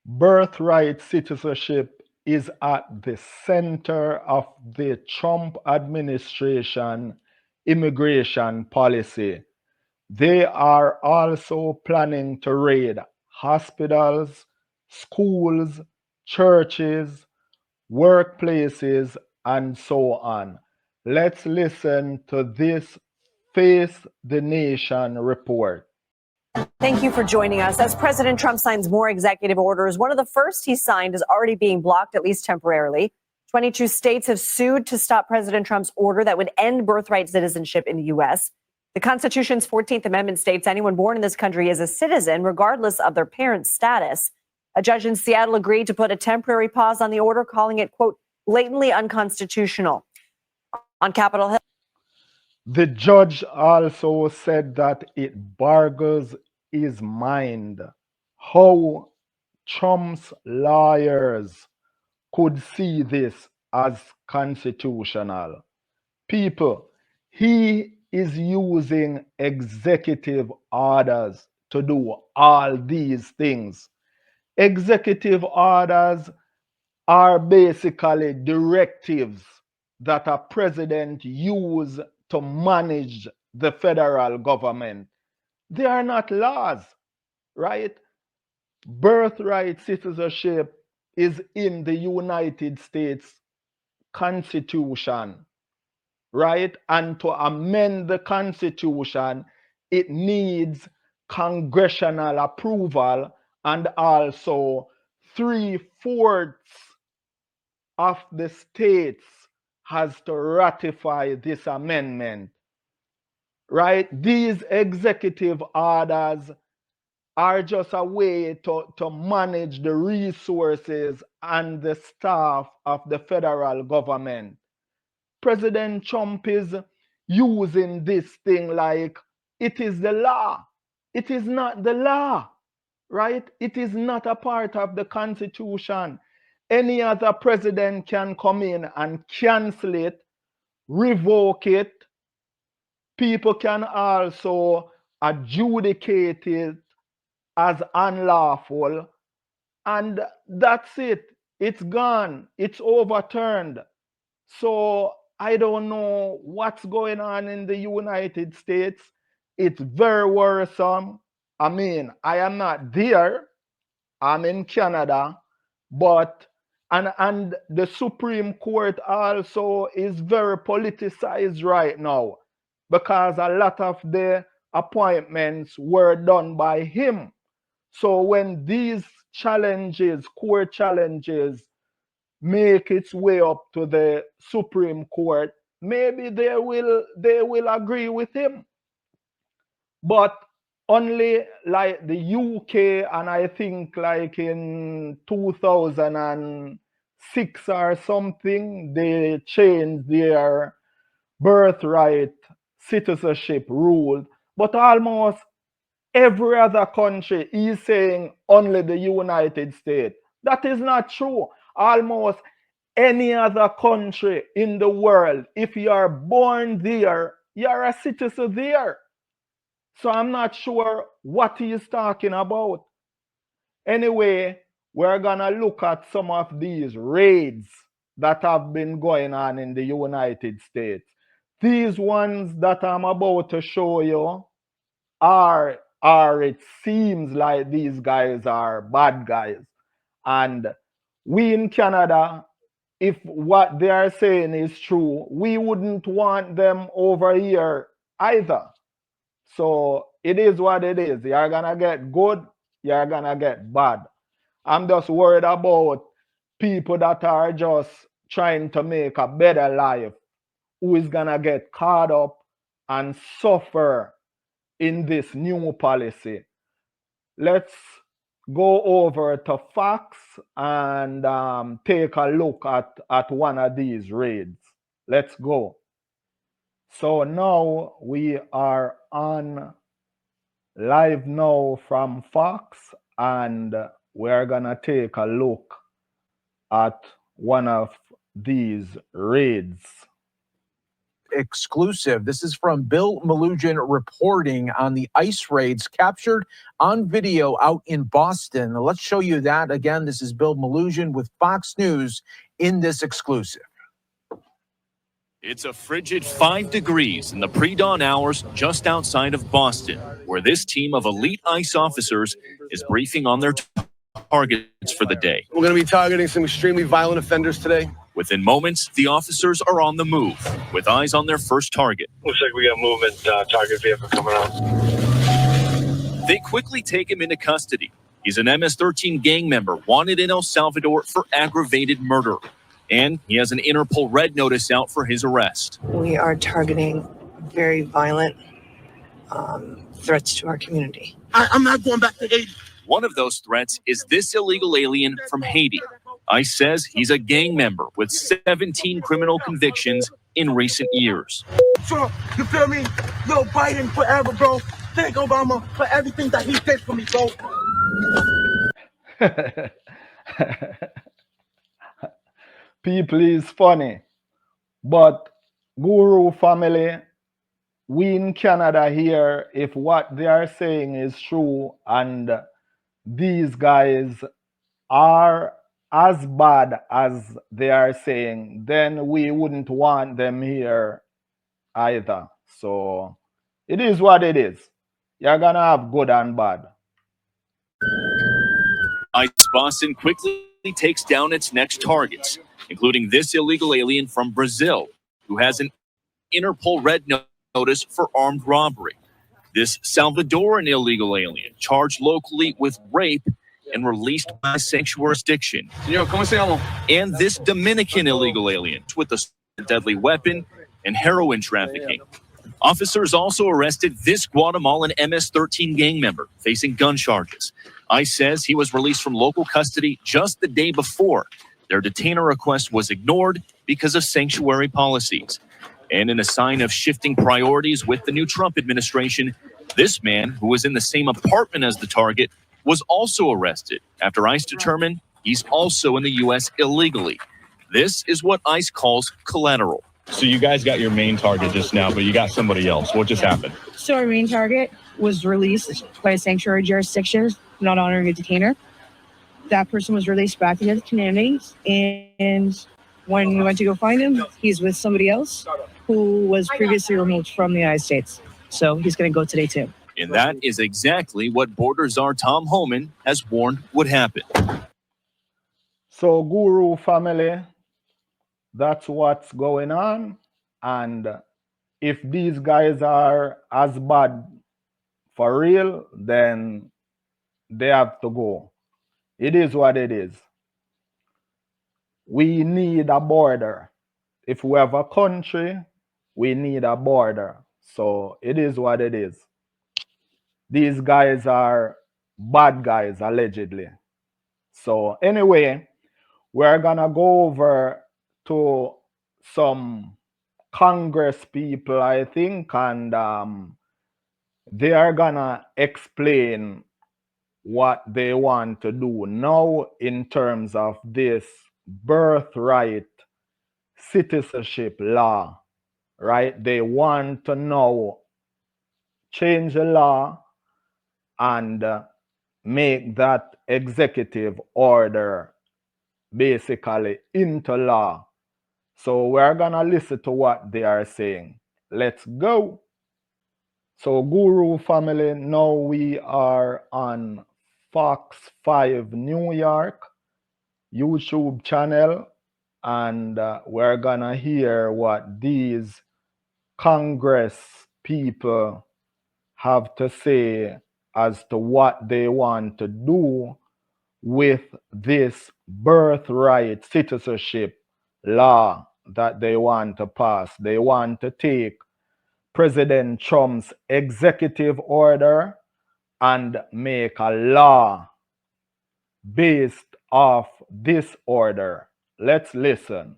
Birthright citizenship is at the center of the Trump administration immigration policy. They are also planning to raid hospitals, schools, churches, workplaces, and so on. Let's listen to this Face the Nation report. Thank you for joining us. As President Trump signs more executive orders, one of the first he signed is already being blocked, at least temporarily. 22 states have sued to stop President Trump's order that would end birthright citizenship in the U.S. The Constitution's 14th Amendment states anyone born in this country is a citizen, regardless of their parents' status. A judge in Seattle agreed to put a temporary pause on the order, calling it, quote, blatantly unconstitutional. On Capitol Hill. The judge also said that it boggles his mind how Trump's lawyers could see this as constitutional. People, he is using executive orders to do all these things. Executive orders are basically directives that a president use to manage the federal government. They are not laws, right? Birthright citizenship is in the United States Constitution, right? And to amend the Constitution, it needs congressional approval and also three-fourths of the states has to ratify this amendment, right? These executive orders are just a way to manage the resources and the staff of the federal government. President Trump is using this thing like it is the law. It is not the law, right? It is not a part of the Constitution. Any other president can come in and cancel it, revoke it. People can also adjudicate it as unlawful, and that's it. It's gone. It's overturned. So I don't know what's going on in the United States. It's very worrisome. I mean, I am not there. I'm in Canada, but and the Supreme Court also is very politicized right now because a lot of the appointments were done by him. So when these challenges, court challenges, make its way up to the Supreme Court, maybe they will agree with him. But only like the UK, and I think like in 2006 or something, they changed their birthright citizenship rule. But almost every other country is saying only the United States. That is not true. Almost any other country in the world, if you are born there, you are a citizen there. So I'm not sure what he is talking about. Anyway, we're gonna look at some of these raids that have been going on in the United States. These ones that I'm about to show you are it seems like these guys are bad guys. And we in Canada, if what they are saying is true, we wouldn't want them over here either. So it is what it is. You're gonna get good, you're gonna get bad. I'm just worried about people that are just trying to make a better life, who is gonna get caught up and suffer in this new policy. Let's go over to Fox and take a look at one of these raids. Let's go. So now we are on live now from Fox, and we're gonna take a look at one of these raids. exclusive. This is from Bill Malugin reporting on the ICE raids captured on video out in Boston. Let's show you that. Again, this is Bill Malugin with Fox News in this exclusive. It's a frigid 5 degrees in the pre-dawn hours just outside of Boston, where this team of elite ICE officers is briefing on their targets for the day. We're going to be targeting some extremely violent offenders today. Within moments, the officers are on the move, with eyes on their first target. Looks like we got movement, target vehicle coming out. They quickly take him into custody. He's an MS-13 gang member wanted in El Salvador for aggravated murder. And he has an Interpol red notice out for his arrest. We are targeting very violent threats to our community. I'm not going back to Haiti. One of those threats is this illegal alien from Haiti. ICE says he's a gang member with 17 criminal convictions in recent years. So, you feel me? Yo, Biden forever, bro. Thank Obama for everything that he did for me, bro. People is funny, but Guru family, we in Canada here, if what they are saying is true and these guys are as bad as they are saying, then we wouldn't want them here either. So it is what it is. You're gonna have good and bad. ICE Boston quickly takes down its next targets, including this illegal alien from Brazil, who has an Interpol red notice for armed robbery. This Salvadoran illegal alien charged locally with rape and released by sanctuary jurisdiction. And this Dominican illegal alien with a deadly weapon and heroin trafficking. Officers also arrested this Guatemalan MS-13 gang member facing gun charges. ICE says he was released from local custody just the day before. Their detainer request was ignored because of sanctuary policies. And in a sign of shifting priorities with the new Trump administration, this man, who was in the same apartment as the target, was also arrested after ICE determined he's also in the U.S. illegally. This is what ICE calls collateral. So you guys got your main target just now, but you got somebody else. What just happened? So our main target was released by a sanctuary jurisdiction, not honoring a detainer. That person was released back into the community, and when we went to go find him, he's with somebody else who was previously removed from the United States. So he's going to go today too. And that is exactly what Border Czar Tom Homan has warned would happen. So Guru family, that's what's going on. And if these guys are as bad for real, then they have to go. It is what it is. We need a border. If we have a country, we need a border. So it is what it is. These guys are bad guys, allegedly. So anyway, we're gonna go over to some Congress people, I think, and they are gonna explain what they want to do now in terms of this birthright citizenship law, right? They want to now change the law and make that executive order basically into law. So we're gonna listen to what they are saying. Let's go. So Guru family, now we are on Fox 5 New York YouTube channel, and we're gonna hear what these Congress people have to say as to what they want to do with this birthright citizenship law that they want to pass. They want to take President Trump's executive order and make a law based off this order. Let's listen.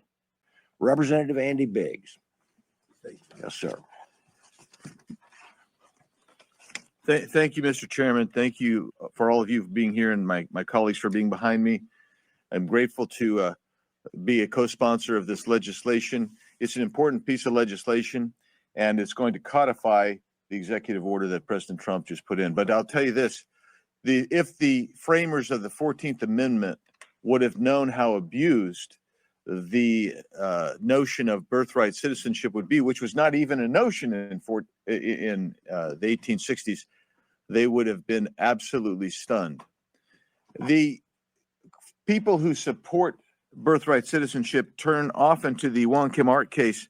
Representative Andy Biggs. Yes, sir. Thank you, Mr. Chairman. Thank you for all of you being here and my colleagues for being behind me. I'm grateful to be a co-sponsor of this legislation. It's an important piece of legislation, and it's going to codify the executive order that President Trump just put in. But I'll tell you this, if the framers of the 14th Amendment would have known how abused the notion of birthright citizenship would be, which was not even a notion in the 1860s, they would have been absolutely stunned. The people who support birthright citizenship turn often to the Wong Kim Ark case,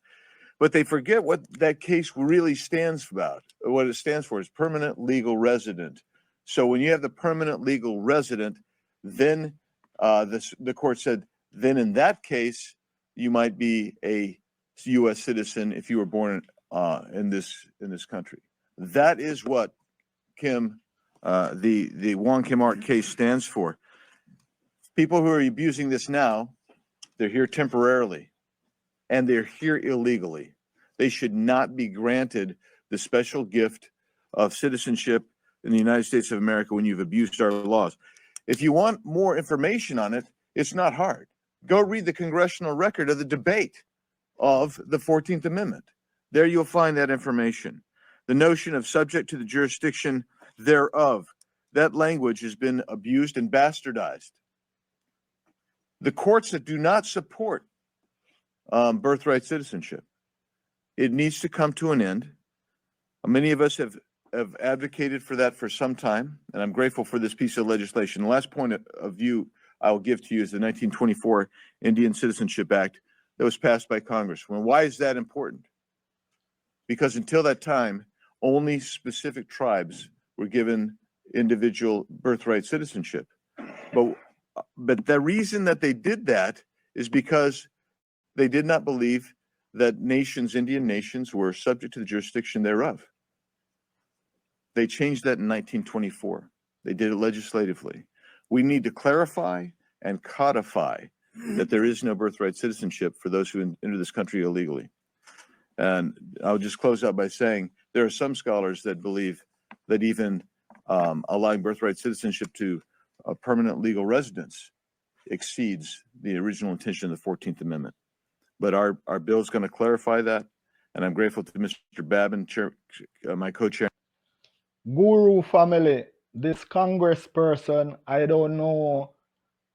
but they forget what that case really stands about. What it stands for is permanent legal resident. So when you have the permanent legal resident, then the court said, then in that case, you might be a U.S. citizen if you were born in this country. That is what the Wong Kim Ark case stands for. People who are abusing this now, they're here temporarily, and they're here illegally. They should not be granted the special gift of citizenship in the United States of America when you've abused our laws. If you want more information on it, it's not hard. Go read the congressional record of the debate of the 14th Amendment. There you'll find that information. The notion of subject to the jurisdiction thereof, that language has been abused and bastardized. The courts that do not support birthright citizenship, it needs to come to an end. Many of us have advocated for that for some time, and I'm grateful for this piece of legislation. The last point of view I will give to you is the 1924 Indian Citizenship Act that was passed by Congress. Well, why is that important? Because until that time, only specific tribes were given individual birthright citizenship. But the reason that they did that is because they did not believe that nations, Indian nations, were subject to the jurisdiction thereof. They changed that in 1924. They did it legislatively. We need to clarify and codify that there is no birthright citizenship for those who enter this country illegally. And I'll just close out by saying there are some scholars that believe that even allowing birthright citizenship to permanent legal residence exceeds the original intention of the 14th Amendment. But our bill is going to clarify that, and I'm grateful to Mr. Babin, my co-chair. Guru family, this congressperson, I don't know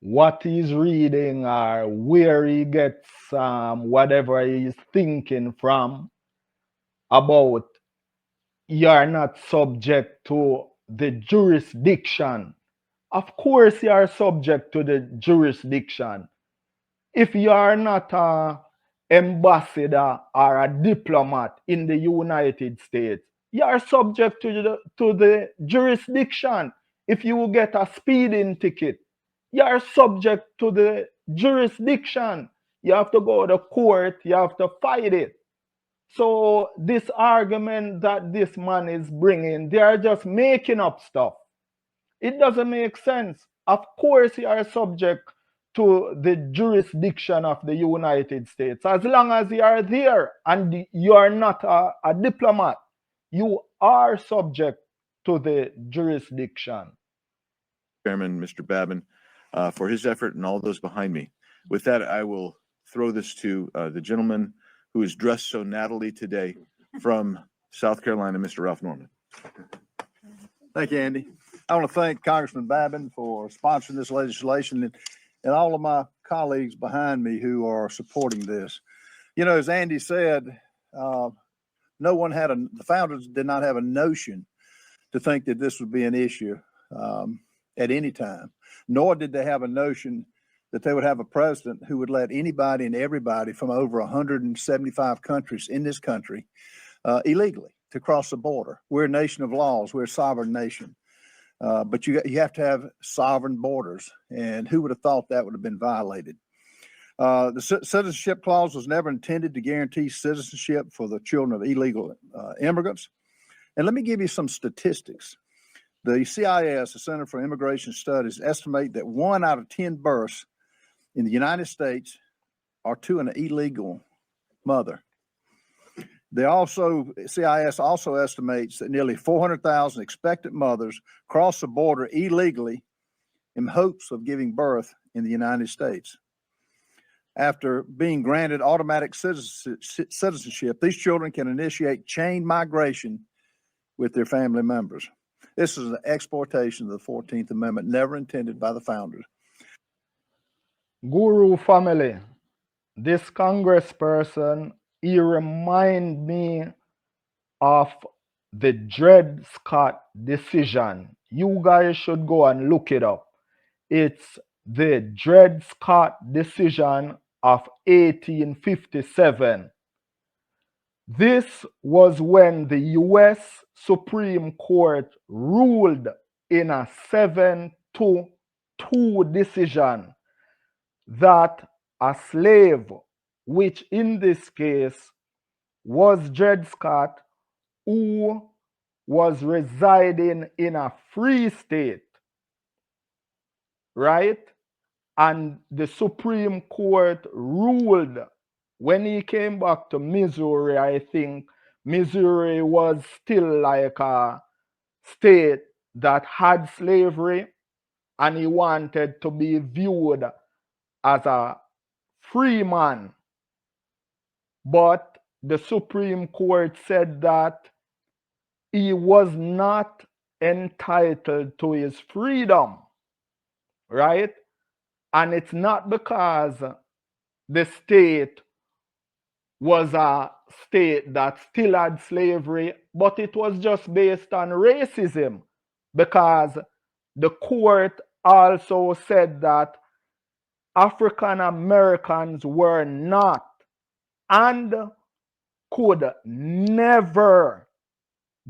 what he's reading or where he gets whatever he's thinking from about you're not subject to the jurisdiction. Of course you are subject to the jurisdiction. If you are not an ambassador or a diplomat in the United States, you are subject to the jurisdiction. If you get a speeding ticket, you are subject to the jurisdiction. You have to go to court, you have to fight it. So this argument that this man is bringing, they are just making up stuff. It doesn't make sense. Of course you are subject to the jurisdiction of the United States. As long as you are there and you are not a diplomat, you are subject to the jurisdiction. Chairman, Mr. Babin, for his effort and all those behind me. With that, I will throw this to the gentleman who is dressed so nattily today from South Carolina, Mr. Ralph Norman. Thank you, Andy. I want to thank Congressman Babin for sponsoring this legislation and all of my colleagues behind me who are supporting this. You know, as Andy said, the founders did not have a notion to think that this would be an issue at any time, nor did they have a notion that they would have a president who would let anybody and everybody from over 175 countries in this country illegally to cross the border. We're a nation of laws. We're a sovereign nation. But you have to have sovereign borders, and who would have thought that would have been violated? The citizenship clause was never intended to guarantee citizenship for the children of illegal immigrants. And let me give you some statistics. The CIS, the Center for Immigration Studies, estimate that 1 out of 10 births in the United States are to an illegal mother. CIS also estimates that nearly 400,000 expectant mothers cross the border illegally in hopes of giving birth in the United States. after being granted automatic citizenship, these children can initiate chain migration with their family members. This is an exploitation of the 14th Amendment, never intended by the founders. Guru family, this congressperson, he remind me of the Dred Scott decision. You guys should go and look it up. It's the Dred Scott decision of 1857. This was when the U.S. Supreme Court ruled in a 7-2 decision that a slave, which in this case was Dred Scott, who was residing in a free state, right? And the Supreme Court ruled when he came back to Missouri. I think Missouri was still like a state that had slavery, and he wanted to be viewed as a free man. But the Supreme Court said that he was not entitled to his freedom, right? And it's not because the state was a state that still had slavery, but it was just based on racism, because the court also said that African Americans were not and could never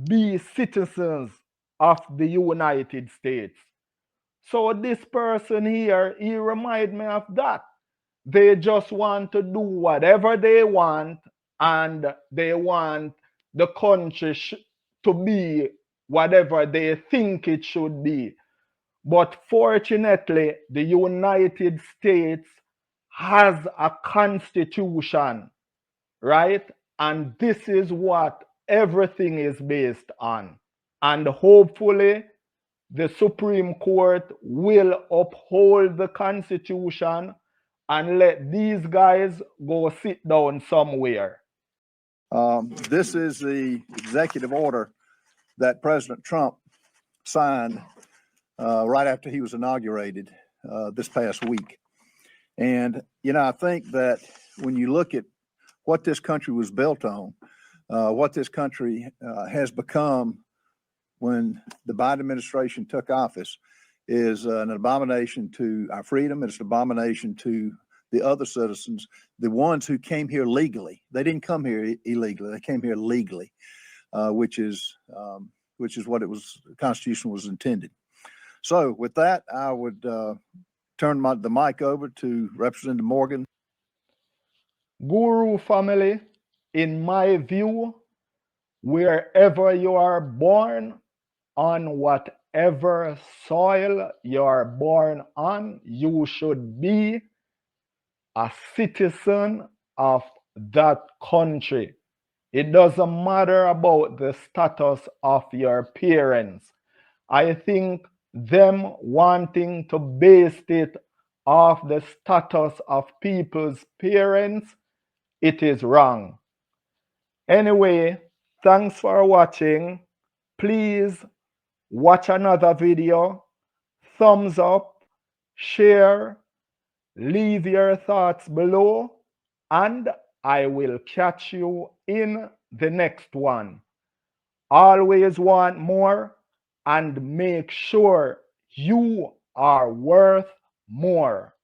be citizens of the United States. So this person here, he remind me of that. They just want to do whatever they want, and they want the country to be whatever they think it should be. But fortunately, the United States has a constitution, right? And this is what everything is based on. And hopefully, the Supreme Court will uphold the Constitution and let these guys go sit down somewhere. This is the executive order that President Trump signed right after he was inaugurated this past week. And, you know, I think that when you look at what this country was built on, what this country has become when the Biden administration took office, is an abomination to our freedom. It's an abomination to the other citizens, the ones who came here legally. They didn't come here illegally. They came here legally, which is what it was. The Constitution was intended. So with that, I would turn the mic over to Representative Morgan. Guru family, in my view, wherever you are born, on whatever soil you are born on, you should be a citizen of that country. It doesn't matter about the status of your parents. I think them wanting to base it off the status of people's parents, it is wrong. Anyway, thanks for watching. Please watch another video, thumbs up, share, leave your thoughts below, and I will catch you in the next one. Always want more, and make sure you are worth more.